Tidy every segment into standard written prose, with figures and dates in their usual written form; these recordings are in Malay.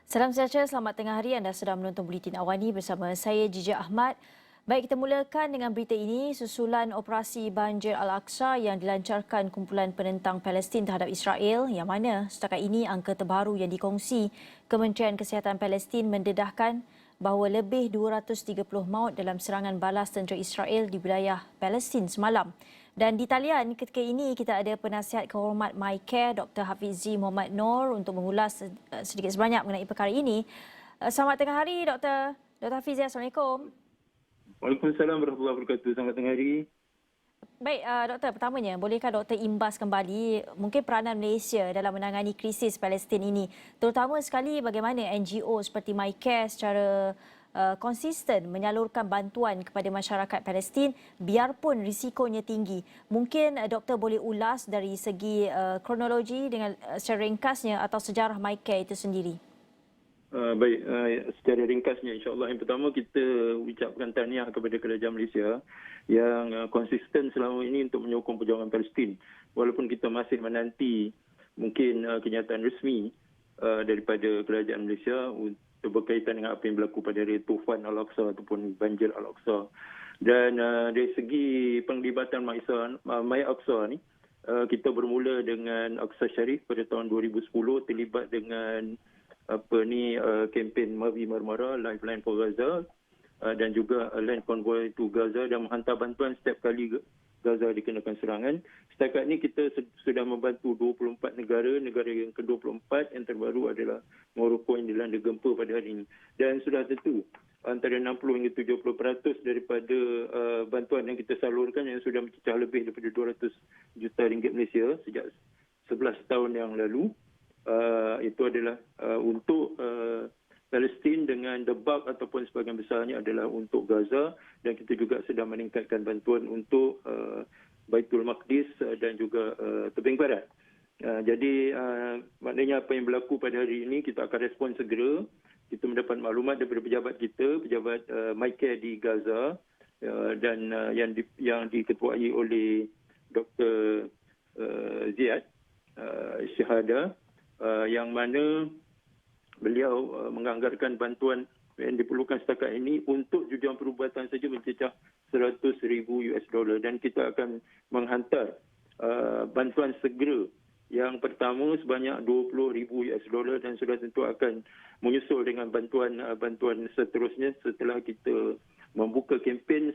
Salam sejahtera, selamat tengah hari. Anda sedang menonton Buletin Awani bersama saya Jija Ahmad. Baik, kita mulakan dengan berita ini. Susulan operasi Banjir Al-Aqsa yang dilancarkan kumpulan penentang Palestin terhadap Israel, yang mana setakat ini angka terbaru yang dikongsi Kementerian Kesihatan Palestin mendedahkan bahawa lebih 230 maut dalam serangan balas tentera Israel di wilayah Palestin semalam. Dan di talian ketika ini kita ada penasihat kehormat MyCare Dr. Hafizi Muhammad Noor untuk mengulas sedikit sebanyak mengenai perkara ini. Selamat tengah hari Dr. Hafizi. Assalamualaikum. Waalaikumsalam warahmatullahi wabarakatuh. Selamat tengah hari. Baik, doktor, pertamanya bolehkah doktor imbas kembali mungkin peranan Malaysia dalam menangani krisis Palestin ini, terutama sekali bagaimana NGO seperti MyCare secara konsisten menyalurkan bantuan kepada masyarakat Palestin biarpun risikonya tinggi. Mungkin doktor boleh ulas dari segi kronologi dengan secara ringkasnya atau sejarah MyCare itu sendiri. Baik, secara ringkasnya insyaAllah yang pertama kita ucapkan tahniah kepada kerajaan Malaysia yang konsisten selama ini untuk menyokong perjuangan Palestin. Walaupun kita masih menanti mungkin kenyataan resmi daripada kerajaan Malaysia untuk berkaitan dengan apa yang berlaku pada hari Tufan Al-Aqsa ataupun Banjir Al-Aqsa. Dan dari segi penglibatan My Aqsa ni, kita bermula dengan Aqsa Sharif pada tahun 2010 terlibat dengan kempen Mavi Marmara, Lifeline for Gaza dan juga Land Convoy to Gaza dan menghantar bantuan setiap kali Gaza dikenakan serangan. Setakat ini kita sudah membantu 24 negara. Negara yang ke-24 yang terbaru adalah Morocco yang dilanda gempa pada hari ini. Dan sudah tentu antara 60 hingga 70% daripada bantuan yang kita salurkan yang sudah mencecah lebih daripada 200 juta ringgit Malaysia sejak 11 tahun yang lalu. Itu adalah untuk Palestin dengan the bulk ataupun sebahagian besarnya adalah untuk Gaza, dan kita juga sedang meningkatkan bantuan untuk Baitul Maqdis dan juga Tebing Barat. Jadi maknanya apa yang berlaku pada hari ini kita akan respon segera. Kita mendapat maklumat daripada pejabat kita, pejabat MyCare di Gaza dan yang diketuai oleh Dr. Ziad Syahada, yang mana beliau menganggarkan bantuan yang diperlukan setakat ini untuk jujuan perubatan saja mencecah $100,000 dan kita akan menghantar bantuan segera yang pertama sebanyak $20,000 dan sudah tentu akan menyusul dengan bantuan seterusnya setelah kita membuka kempen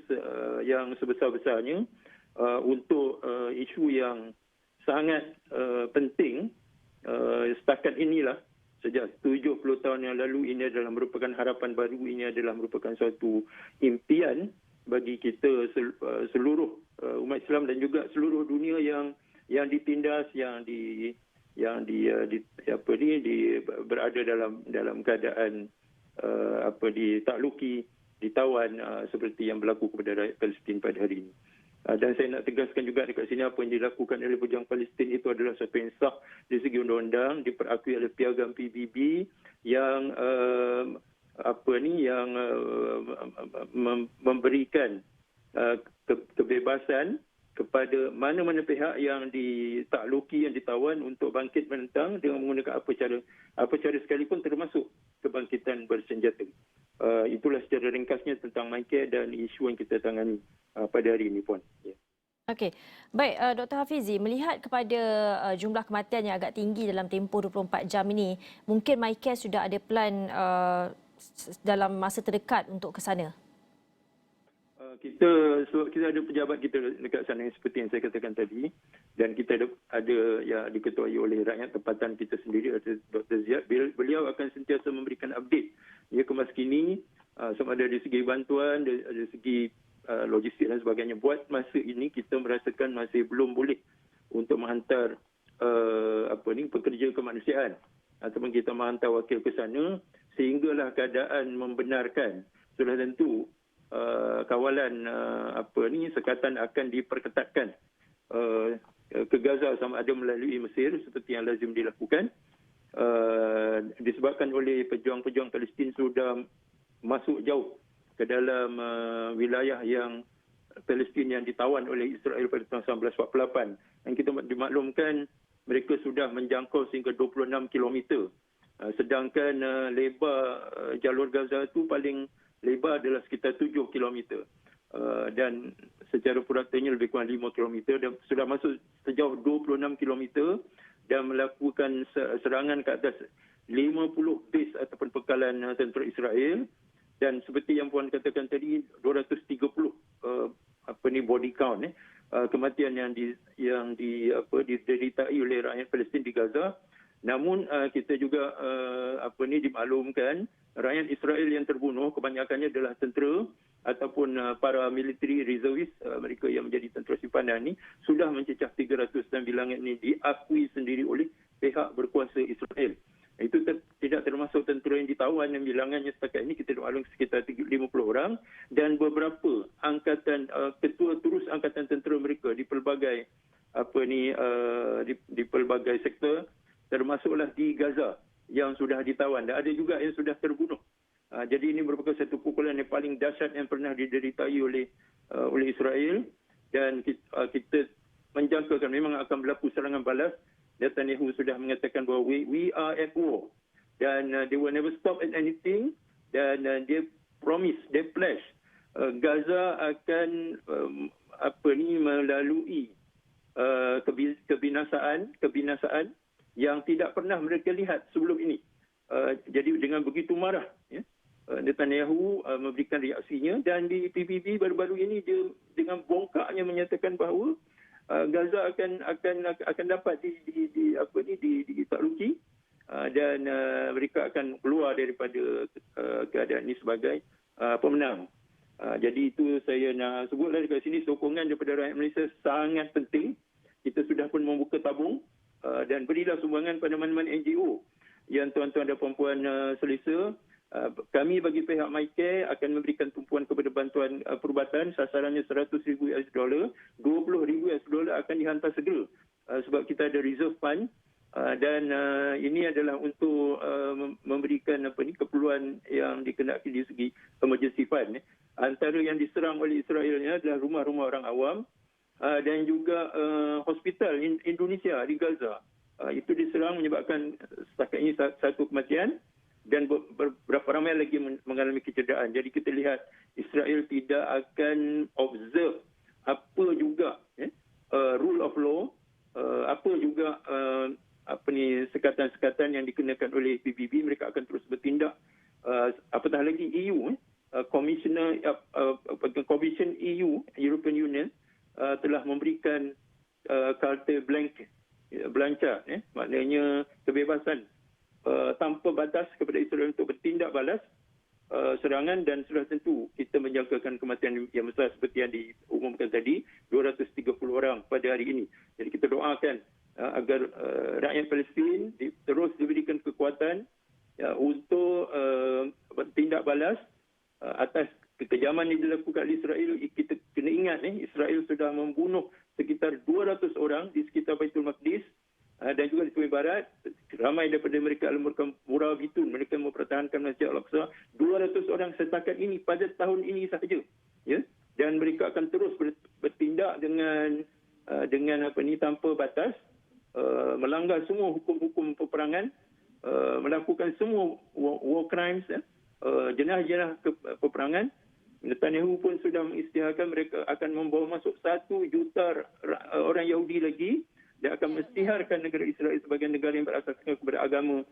yang sebesar-besarnya untuk isu yang sangat penting. Setakat inilah, sejak 70 tahun yang lalu, ini adalah merupakan harapan baru, ini adalah merupakan suatu impian bagi kita seluruh umat Islam dan juga seluruh dunia yang ditindas, berada dalam keadaan ditakluki, ditawan seperti yang berlaku kepada rakyat Palestin pada hari ini. Dan saya nak tegaskan juga dekat sini apa yang dilakukan oleh pejuang Palestin itu adalah sesuatu yang sah dari segi undang-undang, diperakui oleh piagam PBB yang memberikan kebebasan kepada mana-mana pihak yang ditakluki, yang ditawan untuk bangkit menentang dengan menggunakan apa cara sekalipun, termasuk kebangkitan bersenjata. Itulah secara ringkasnya tentang MyCare dan isu yang kita tangani pada hari ini, Puan. Ya. Okey. Baik, Dr. Hafizi, melihat kepada jumlah kematian yang agak tinggi dalam tempoh 24 jam ini, mungkin MyCare sudah ada plan dalam masa terdekat untuk ke sana? Kita ada pejabat kita dekat sana seperti yang saya katakan tadi, dan kita ada yang diketuai oleh rakyat tempatan kita sendiri, Dr. Ziad. Beliau akan sentiasa memberikan update ya kemas kini, sama ada dari segi bantuan, dari segi logistik dan sebagainya. Buat masa ini kita merasakan masih belum boleh untuk menghantar pekerja kemanusiaan ataupun kita menghantar wakil ke sana sehinggalah keadaan membenarkan. Sudah tentu kawalan sekatan akan diperketatkan ke Gaza sama ada melalui Mesir seperti yang lazim dilakukan, disebabkan oleh pejuang-pejuang Palestin sudah masuk jauh ke dalam wilayah yang Palestin yang ditawan oleh Israel pada tahun 1948. Dan kita dimaklumkan mereka sudah menjangkau sehingga 26 kilometer Sedangkan lebar jalur Gaza itu paling lebar adalah sekitar 7 kilometer. Dan secara puratanya lebih kurang 5 kilometer dan sudah masuk sejauh 26 kilometer dan melakukan serangan ke atas 50 base ataupun pekalan tentera Israel. Dan seperti yang Puan katakan tadi, 230 body count kematian yang dideritai oleh rakyat Palestin di Gaza. Namun kita juga dimaklumkan rakyat Israel yang terbunuh kebanyakannya adalah tentera ataupun para military reservist, mereka yang menjadi tentera simpanan ini sudah mencecah 300 dan bilangan ini diakui sendiri oleh pihak berkuasa Israel. Itu tidak termasuk tentera yang ditawan yang bilangannya setakat ini kita maklum sekitar 50 orang dan beberapa angkatan ketua terus angkatan tentera mereka di pelbagai di pelbagai sektor termasuklah di Gaza yang sudah ditawan dan ada juga yang sudah terbunuh. Jadi ini merupakan satu pukulan yang paling dahsyat yang pernah dideritai oleh Israel dan kita menjangkakan memang akan berlaku serangan balas. Netanyahu sudah mengatakan bahawa we are at war dan they will never stop at anything dan dia pledge Gaza akan melalui kebinasaan yang tidak pernah mereka lihat sebelum ini. Jadi dengan begitu marah Netanyahu memberikan reaksinya dan di PBB baru-baru ini dia dengan bongkaknya menyatakan bahawa Gaza akan dapat ditakluki dan mereka akan keluar daripada keadaan ini sebagai pemenang. Jadi itu saya nak sebutlah dekat sini, sokongan daripada rakyat Malaysia sangat penting. Kita sudah pun membuka tabung dan berilah sumbangan pada mana-mana NGO yang tuan-tuan dan puan-puan selesa. Kami bagi pihak MyCare akan memberikan tumpuan kepada bantuan perubatan, sasarannya $100,000, $20,000 akan dihantar segera sebab kita ada reserve fund dan ini adalah untuk memberikan keperluan yang dikehendaki di segi emergency fund. Antara yang diserang oleh Israel ini adalah rumah-rumah orang awam dan juga hospital Indonesia di Gaza. Itu diserang menyebabkan setakat ini satu kematian dan berapa ramai lagi mengalami kecederaan. Jadi kita lihat Israel tidak akan observe apa juga rule of law, apa juga sekatan-sekatan yang dikenakan oleh PBB. Mereka akan terus bertindak. Apatah lagi EU, Commission EU, European Union telah memberikan carte blanche, maknanya kebebasan tanpa batas kepada Israel untuk bertindak balas serangan dan sudah tentu kita menjangkakan kematian yang besar seperti yang diumumkan tadi, 230 orang pada hari ini. Jadi kita doakan agar rakyat Palestin terus diberikan kekuatan untuk bertindak balas atas kekejaman yang dilakukan oleh Israel. Kita kena ingat Israel sudah membunuh sekitar 200 orang di sekitar Baitul Maqdis dan juga di tepi barat. Ramai daripada mereka al-Murkam Murabitun, mereka mempertahankan Masjid Al-Aqsa. 200 orang setakat ini pada tahun ini sahaja. Dan mereka akan terus bertindak dengan tanpa batas, melanggar semua hukum-hukum peperangan, melakukan semua war crimes, jenayah-jenayah peperangan. Netanyahu pun sudah mengisytiharkan mereka akan membawa masuk 1 juta orang Yahudi lagi dan akan mengisytiharkan negara Israel sebagai negara yang berasaskan kepada agama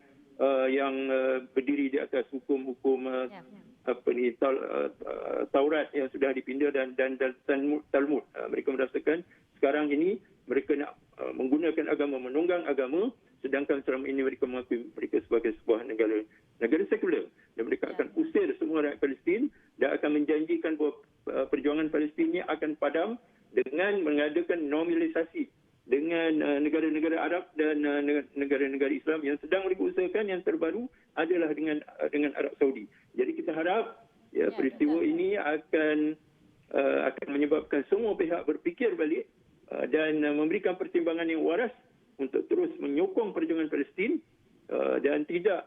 yang berdiri di atas hukum-hukum Taurat yang sudah dipindah dan Talmud. Mereka merasakan sekarang ini mereka nak menggunakan agama, menunggang agama, sedangkan selama ini mereka mengakui mereka sebagai sebuah negara sekular dan mereka akan usir semua rakyat Palestin dan akan menjanjikan bahawa perjuangan Palestin ini akan padam dengan mengadakan normalisasi dengan negara-negara Arab dan negara-negara Islam yang sedang mereka usahakan. Yang terbaru adalah dengan Arab Saudi. Jadi kita harap peristiwa ini akan menyebabkan semua pihak berfikir balik dan memberikan pertimbangan yang waras untuk terus menyokong perjuangan Palestin dan tidak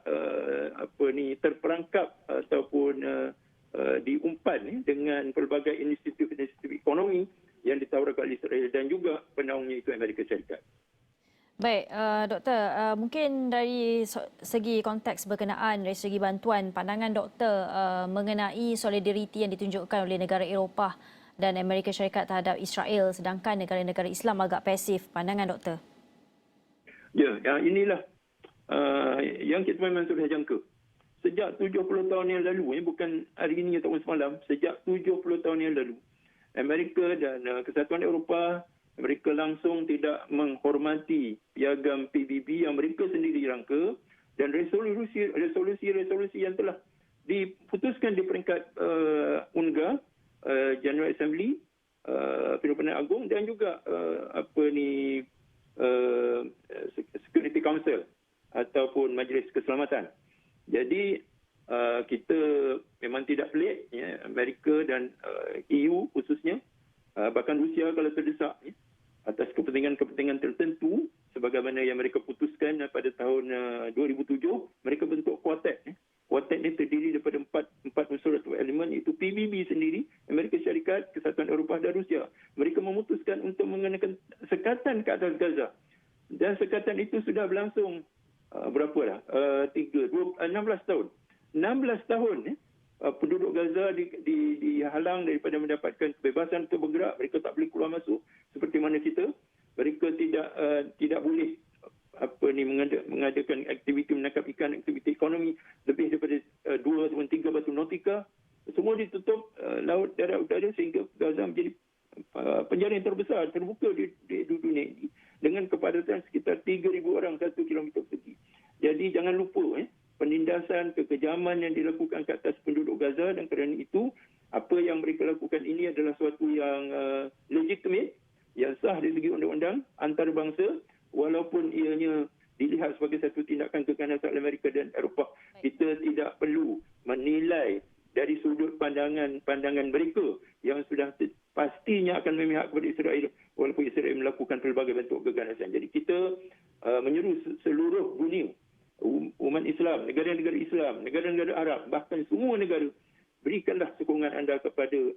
terperangkap ataupun diumpan dengan pelbagai institusi ekonomi yang ditawarkan oleh Israel dan juga penaungnya itu Amerika Syarikat. Baik, Doktor, mungkin dari segi konteks berkenaan, dari segi bantuan, pandangan Doktor mengenai solidariti yang ditunjukkan oleh negara Eropah dan Amerika Syarikat terhadap Israel, sedangkan negara-negara Islam agak pasif. Pandangan Doktor? Ya, inilah yang kita memang sudah jangka. Sejak 70 tahun yang lalu, bukan hari ini atau semalam, sejak 70 tahun yang lalu, Amerika dan Kesatuan Eropah, mereka langsung tidak menghormati piagam PBB yang mereka sendiri rangka dan resolusi yang telah diputuskan di peringkat UNGA, General Assembly, Perhimpunan Agung, dan juga Security Council ataupun Majlis Keselamatan. Jadi kita memang tidak pelik, ya, Amerika dan EU khususnya, bahkan Rusia kalau terdesak, ya, atas kepentingan-kepentingan tertentu sebagaimana yang mereka putuskan pada tahun 2007, mereka bentuk kuartet. Kuartet ini terdiri daripada empat unsur atau elemen, iaitu PBB sendiri, Amerika Syarikat, Kesatuan Eropah dan Rusia. Mereka memutuskan untuk mengenakan sekatan ke atas Gaza. Dan sekatan itu sudah berlangsung 16 tahun. 16 tahun penduduk Gaza dihalang daripada mendapatkan kebebasan untuk bergerak. Mereka tak boleh keluar masuk seperti mana kita. Mereka tidak boleh mengadakan aktiviti menangkap ikan, aktiviti ekonomi lebih daripada 2 atau 3 batu nautika. Semua ditutup laut, darat, udara, sehingga Gaza menjadi penjara yang terbesar terbuka di dunia ini dengan kepadatan sekitar 3,000 orang 1 kilometer persegi. Jadi jangan lupa penindasan, kekejaman yang dilakukan ke atas penduduk Gaza, dan kerana itu apa yang mereka lakukan ini adalah suatu yang legitimate, yang sah dari segi undang-undang antarabangsa, walaupun ianya dilihat sebagai satu tindakan keganasan Amerika dan Eropah. Kita tidak perlu menilai dari sudut pandangan mereka yang sudah pastinya akan memihak kepada Israel, walaupun Israel melakukan pelbagai bentuk keganasan. Jadi kita menyeru seluruh dunia, umat Islam, negara-negara Islam, negara-negara Arab, bahkan semua negara, berikanlah sokongan anda kepada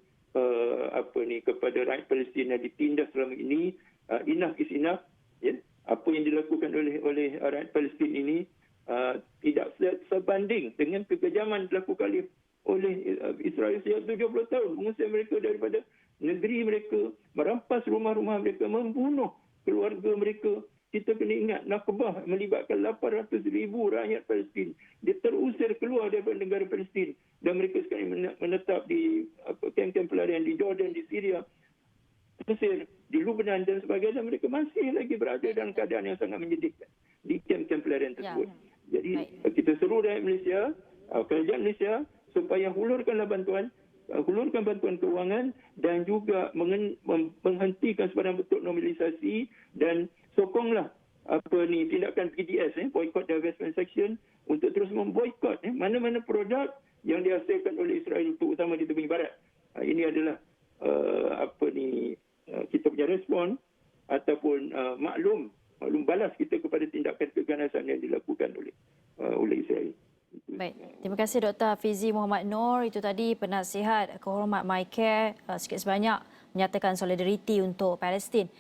kepada rakyat Palestin yang ditindas selama ini. Enough is enough. Ya? Apa yang dilakukan oleh rakyat Palestin ini tidak sebanding dengan kekejaman dilakukan oleh Israel sejak 70 tahun, mengusir mereka daripada negeri mereka, merampas rumah-rumah mereka, membunuh keluarga mereka. Kita kena ingat, Nakbah melibatkan 800,000 rakyat Palestin. Dia terusir keluar daripada negara Palestin. Dan mereka sekarang menetap di kamp-kamp pelarian di Jordan, di Syria, Mesir, di Lebanon dan sebagainya. Mereka masih lagi berada dalam keadaan yang sangat menyedihkan di kamp-kamp pelarian tersebut. Jadi kita seru rakyat Malaysia, kerajaan Malaysia, supaya hulurkan bantuan kewangan dan juga menghentikan sebarang bentuk normalisasi, dan sokonglah tindakan PDS, Boycott, Divestment, Sanction, untuk terus memboikot mana-mana produk yang dihasilkan oleh Israel, terutama di tepi barat. Ini adalah kita punya respon ataupun maklum balas kita kepada tindakan keganasan yang dilakukan oleh Israel. Baik, terima kasih Dr. Hafizi Muhammad Noor. Itu tadi penasihat kehormat MyCare sikit sebanyak menyatakan solidariti untuk Palestin.